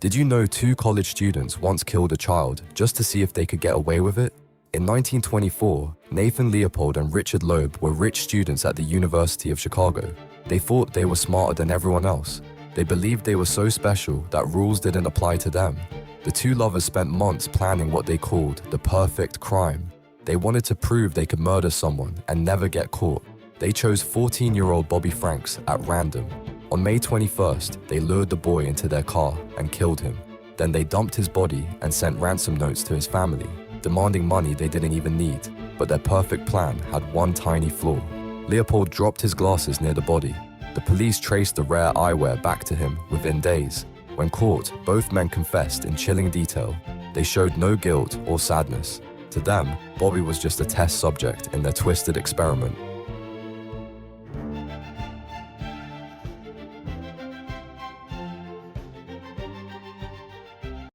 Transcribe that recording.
Did you know two college students once killed a child just to see if they could get away with it? In 1924, Nathan Leopold and Richard Loeb were rich students at the University of Chicago. They thought they were smarter than everyone else. They believed they were so special that rules didn't apply to them. The two lovers spent months planning what they called the perfect crime. They wanted to prove they could murder someone and never get caught. They chose 14-year-old Bobby Franks at random. On May 21st, they lured the boy into their car and killed him. Then they dumped his body and sent ransom notes to his family, demanding money they didn't even need. But their perfect plan had one tiny flaw. Leopold dropped his glasses near the body. The police traced the rare eyewear back to him within days. When caught, both men confessed in chilling detail. They showed no guilt or sadness. To them, Bobby was just a test subject in their twisted experiment.